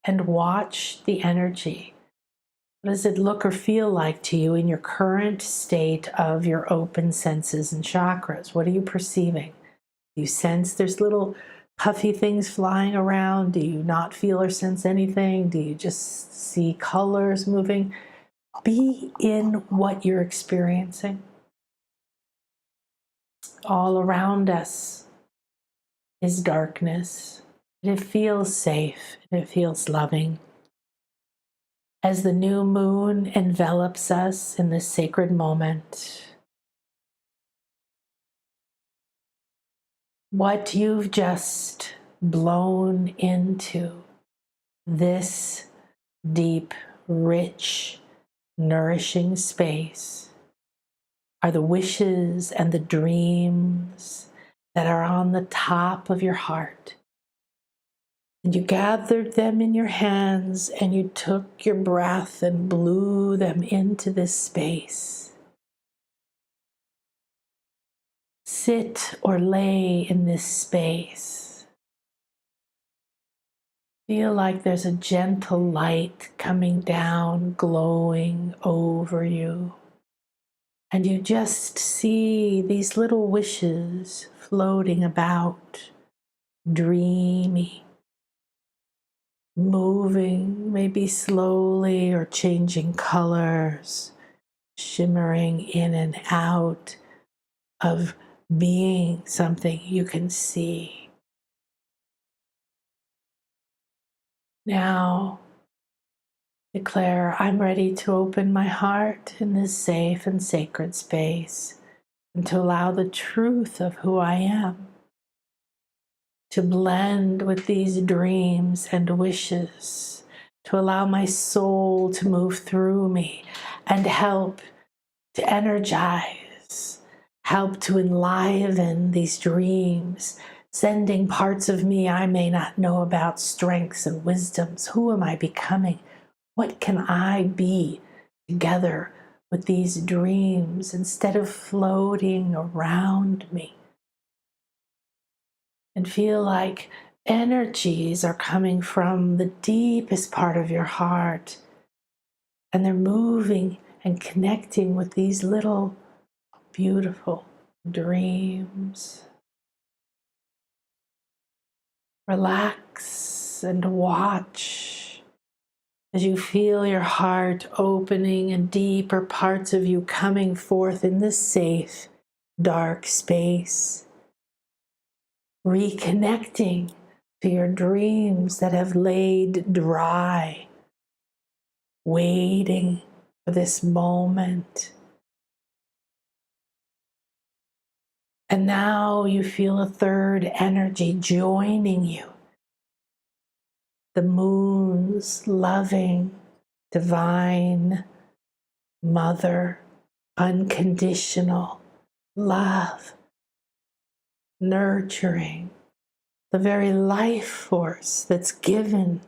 and watch the energy. What does it look or feel like to you in your current state of your open senses and chakras? What are you perceiving? Do you sense there's little puffy things flying around? Do you not feel or sense anything? Do you just see colors moving? Be in what you're experiencing. All around us is darkness. It feels safe. It feels loving. As the new moon envelops us in this sacred moment, what you've just blown into, this deep, rich, nourishing space, are the wishes and the dreams that are on the top of your heart. And you gathered them in your hands and you took your breath and blew them into this space. Sit or lay in this space. Feel like there's a gentle light coming down, glowing over you. And you just see these little wishes floating about, dreamy, moving maybe slowly or changing colors, shimmering in and out of being something you can see. Now, declare, I'm ready to open my heart in this safe and sacred space and to allow the truth of who I am to blend with these dreams and wishes, to allow my soul to move through me and help to energize, help to enliven these dreams, sending parts of me I may not know about, strengths and wisdoms. Who am I becoming? What can I be together with these dreams instead of floating around me? And feel like energies are coming from the deepest part of your heart, and they're moving and connecting with these little beautiful dreams. Relax and watch as you feel your heart opening and deeper parts of you coming forth in this safe, dark space. Reconnecting to your dreams that have laid dry, waiting for this moment. And now you feel a third energy joining you. The moon's loving, divine mother, unconditional love, nurturing, the very life force that's given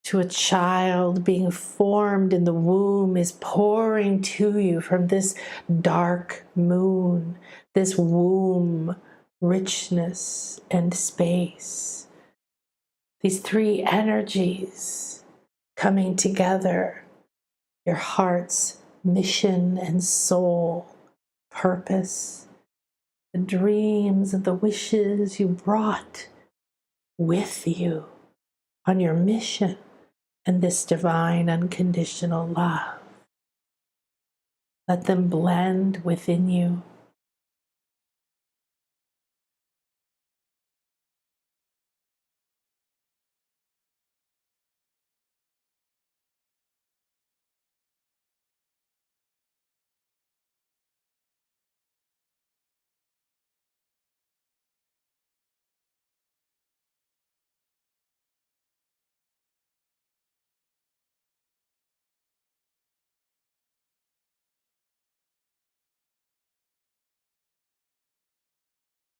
to a child being formed in the womb is pouring to you from this dark moon, this womb richness and space. These three energies coming together, your heart's mission and soul, purpose, the dreams and the wishes you brought with you on your mission, and this divine unconditional love. Let them blend within you.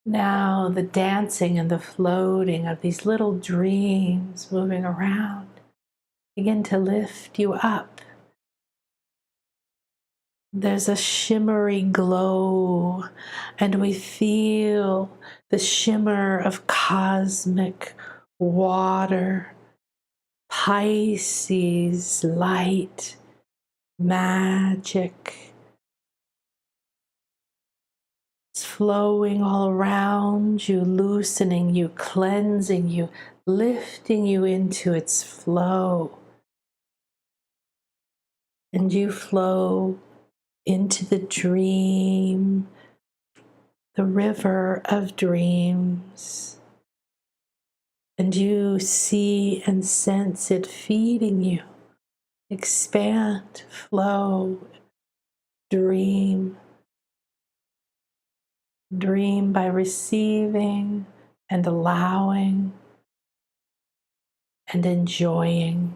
Now the dancing and the floating of these little dreams moving around begin to lift you up. There's a shimmery glow, and we feel the shimmer of cosmic water, Pisces light, magic. It's flowing all around you, loosening you, cleansing you, lifting you into its flow. And you flow into the dream, the river of dreams. And you see and sense it feeding you. Expand, flow, dream. Dream by receiving and allowing and enjoying.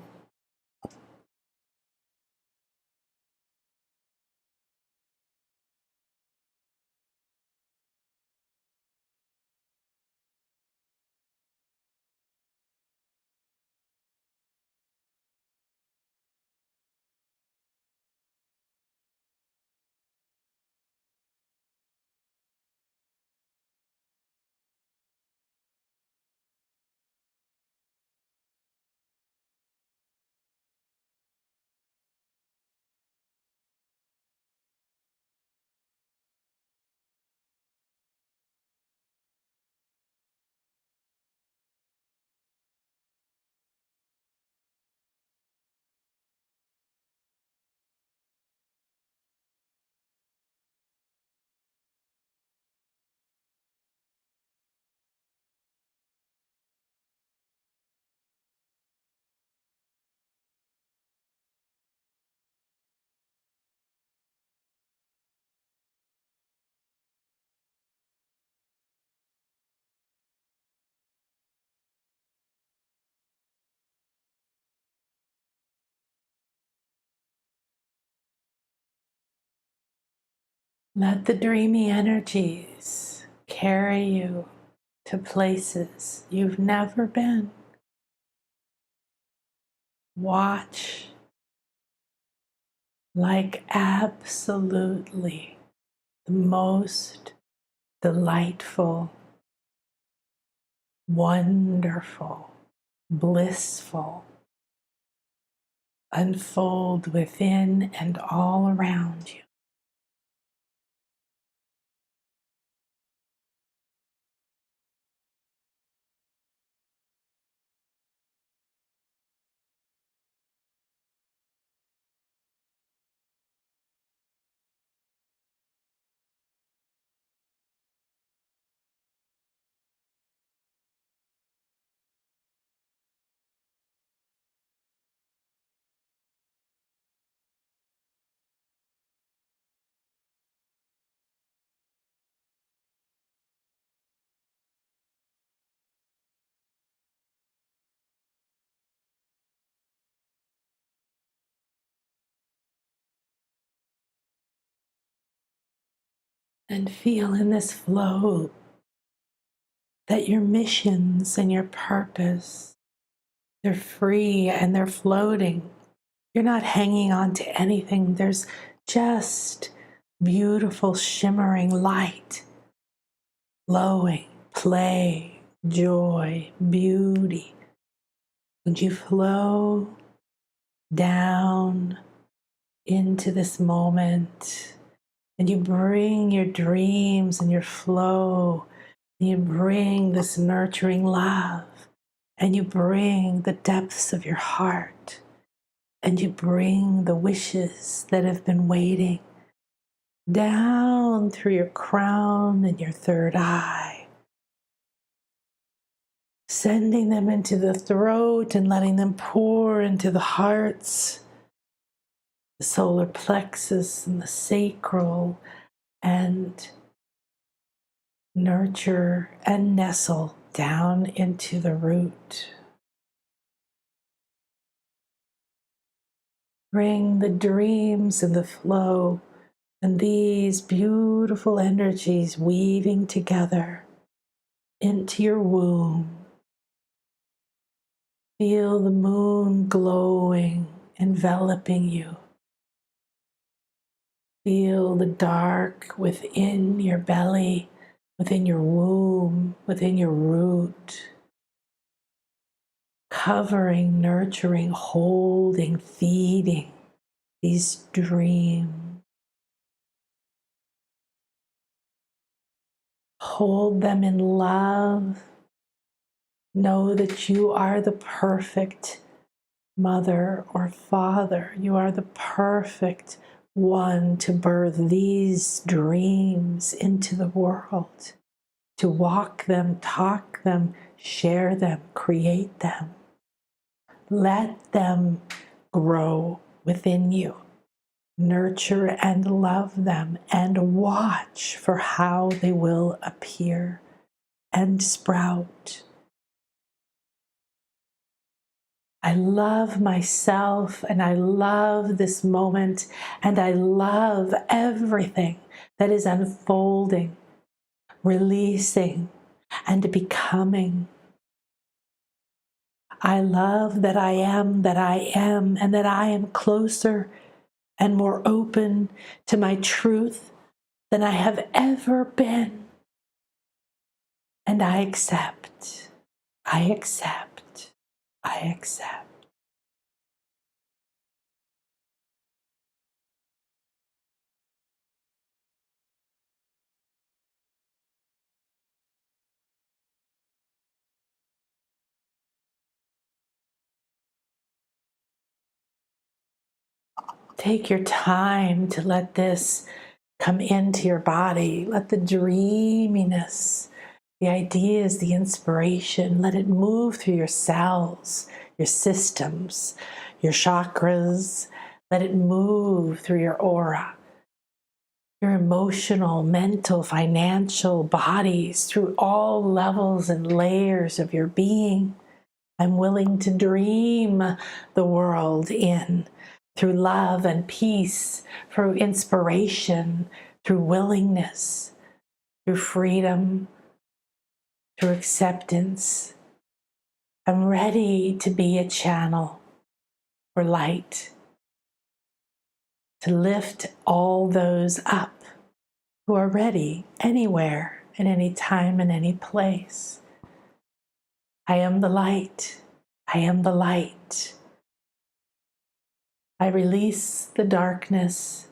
Let the dreamy energies carry you to places you've never been. Watch like absolutely the most delightful, wonderful, blissful unfold within and all around you. And feel in this flow that your missions and your purpose, they're free and they're floating. You're not hanging on to anything. There's just beautiful shimmering light, flowing, play, joy, beauty. Would you flow down into this moment, and you bring your dreams and your flow, and you bring this nurturing love, and you bring the depths of your heart, and you bring the wishes that have been waiting down through your crown and your third eye, sending them into the throat and letting them pour into the hearts, the solar plexus and the sacral, and nurture and nestle down into the root. Bring the dreams and the flow and these beautiful energies weaving together into your womb. Feel the moon glowing, enveloping you. Feel the dark within your belly, within your womb, within your root, covering, nurturing, holding, feeding these dreams. Hold them in love. Know that you are the perfect mother or father. You are the perfect one to birth these dreams into the world, to walk them, talk them, share them, create them. Let them grow within you. Nurture and love them and watch for how they will appear and sprout. I love myself and I love this moment and I love everything that is unfolding, releasing, and becoming. I love that I am, and that I am closer and more open to my truth than I have ever been. And I accept, I accept, I accept. Take your time to let this come into your body. Let the dreaminess, the ideas, the inspiration, let it move through your cells, your systems, your chakras. Let it move through your aura, your emotional, mental, financial bodies, through all levels and layers of your being. I'm willing to dream the world in through love and peace, through inspiration, through willingness, through freedom, through acceptance. I'm ready to be a channel for light, to lift all those up who are ready anywhere, at any time, in any place. I am the light. I am the light. I release the darkness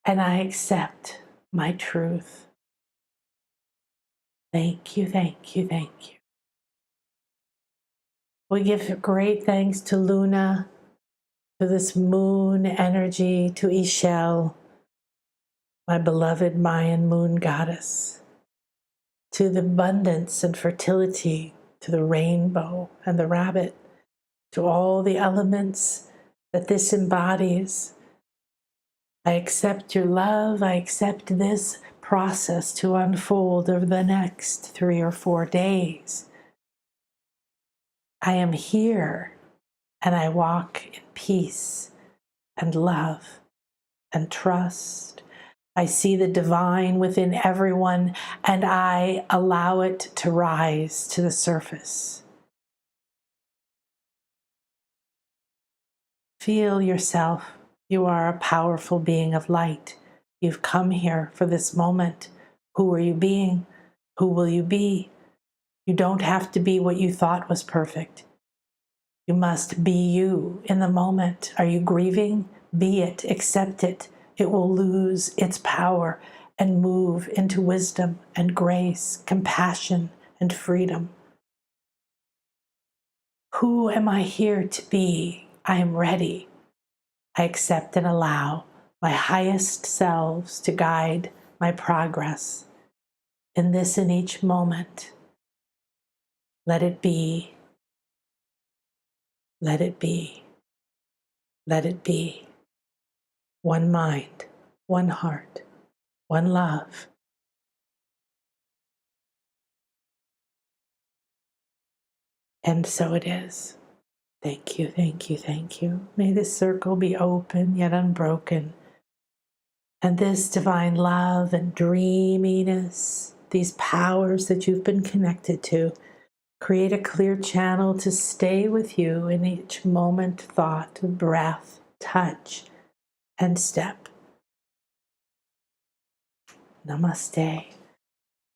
and I accept my truth. Thank you, thank you, thank you. We give great thanks to Luna, to this moon energy, to Ishel, my beloved Mayan moon goddess, to the abundance and fertility, to the rainbow and the rabbit, to all the elements that this embodies. I accept your love. I accept this process to unfold over the next 3 or 4 days. I am here and I walk in peace and love and trust. I see the divine within everyone, and I allow it to rise to the surface. Feel yourself. You are a powerful being of light. You've come here for this moment. Who are you being? Who will you be? You don't have to be what you thought was perfect. You must be you in the moment. Are you grieving? Be it, accept it. It will lose its power and move into wisdom and grace, compassion and freedom. Who am I here to be? I am ready. I accept and allow my highest selves to guide my progress. In this and each moment, let it be, let it be, let it be. One mind, one heart, one love. And so it is. Thank you, thank you, thank you. May this circle be open yet unbroken. And this divine love and dreaminess, these powers that you've been connected to, create a clear channel to stay with you in each moment, thought, breath, touch, and step. Namaste.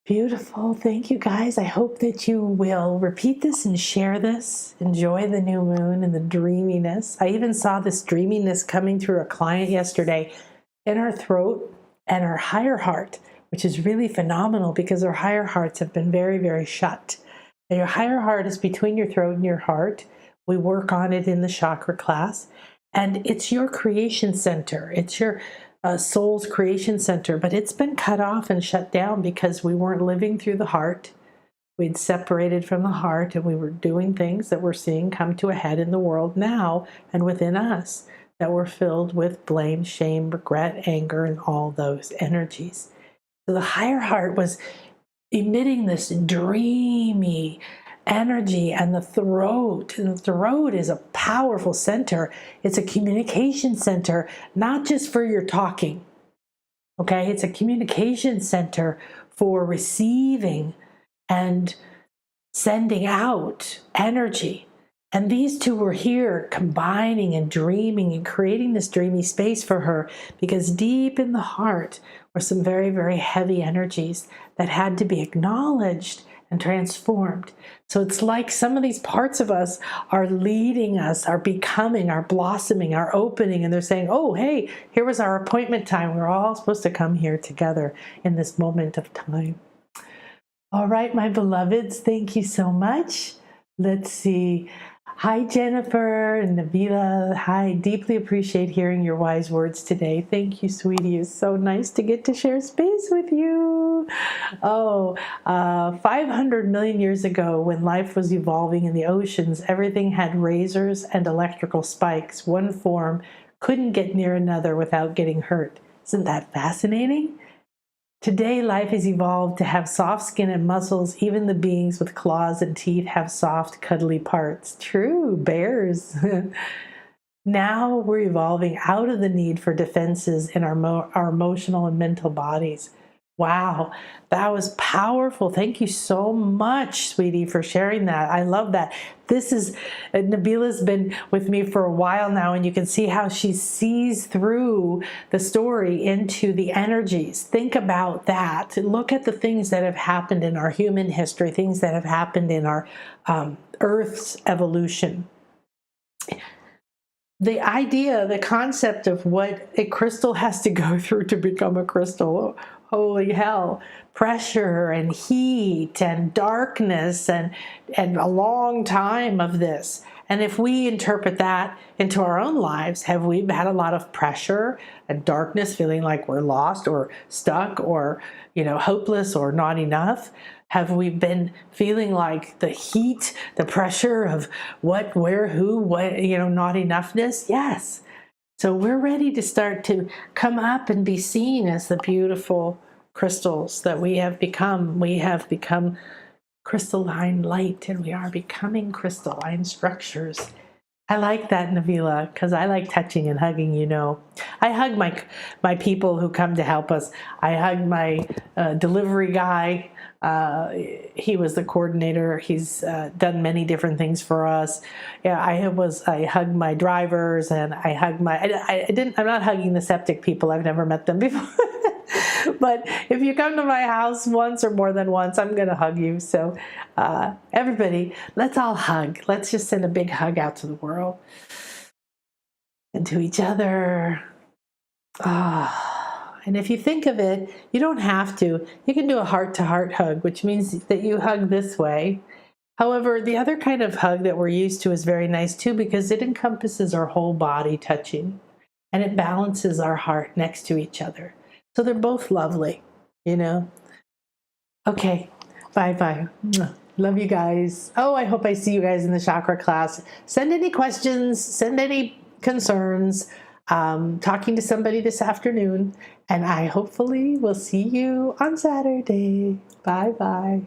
Beautiful. Thank you, guys. I hope that you will repeat this and share this. Enjoy the new moon and the dreaminess. I even saw this dreaminess coming through a client yesterday in our throat and our higher heart, which is really phenomenal because our higher hearts have been very, very shut. And your higher heart is between your throat and your heart. We work on it in the chakra class. And it's your creation center. It's your soul's creation center, but it's been cut off and shut down because we weren't living through the heart. We'd separated from the heart and we were doing things that we're seeing come to a head in the world now and within us that were filled with blame, shame, regret, anger, and all those energies. So the higher heart was emitting this dreamy energy, and the throat is a powerful center. It's a communication center, not just for your talking. Okay, it's a communication center for receiving and sending out energy. And these two were here combining and dreaming and creating this dreamy space for her, because deep in the heart were some very, very heavy energies that had to be acknowledged and transformed. So it's like some of these parts of us are leading us, are becoming, are blossoming, are opening, and they're saying, oh, hey, here was our appointment time. We're all supposed to come here together in this moment of time. All right, my beloveds, thank you so much. Let's see. Hi, Jennifer and Nabila. Hi, deeply appreciate hearing your wise words today. Thank you, sweetie. It's so nice to get to share space with you. 500 million years ago, when life was evolving in the oceans, everything had razors and electrical spikes. One form couldn't get near another without getting hurt. Isn't that fascinating? Today, life has evolved to have soft skin and muscles. Even the beings with claws and teeth have soft, cuddly parts. True, bears. Now we're evolving out of the need for defenses in our emotional and mental bodies. Wow, that was powerful. Thank you so much, sweetie, for sharing that. I love that. Nabila's been with me for a while now, and you can see how she sees through the story into the energies. Think about that. Look at the things that have happened in our human history, things that have happened in our Earth's evolution. The idea, the concept of what a crystal has to go through to become a crystal, holy hell, pressure and heat and darkness and a long time of this. And if we interpret that into our own lives, have we had a lot of pressure and darkness, feeling like we're lost or stuck or, hopeless or not enough? Have we been feeling like the heat, the pressure of what, where, who, what, not enoughness? Yes. So we're ready to start to come up and be seen as the beautiful crystals that we have become. We have become crystalline light, and we are becoming crystalline structures. I like that, Nabila, because I like touching and hugging, you know. I hug my people who come to help us. I hug my delivery guy. He was the coordinator. He's done many different things for us. Yeah, I hug my drivers, and I hug I'm not hugging the septic people. I've never met them before. But if you come to my house once or more than once, I'm going to hug you. So everybody, let's all hug. Let's just send a big hug out to the world and to each other. And if you think of it, you don't have to. You can do a heart-to-heart hug, which means that you hug this way. However, the other kind of hug that we're used to is very nice too, because it encompasses our whole body touching, and it balances our heart next to each other. So they're both lovely, you know? Okay, bye-bye. Love you guys. Oh, I hope I see you guys in the chakra class. Send any questions, send any concerns. Talking to somebody this afternoon, and I hopefully will see you on Saturday. Bye-bye.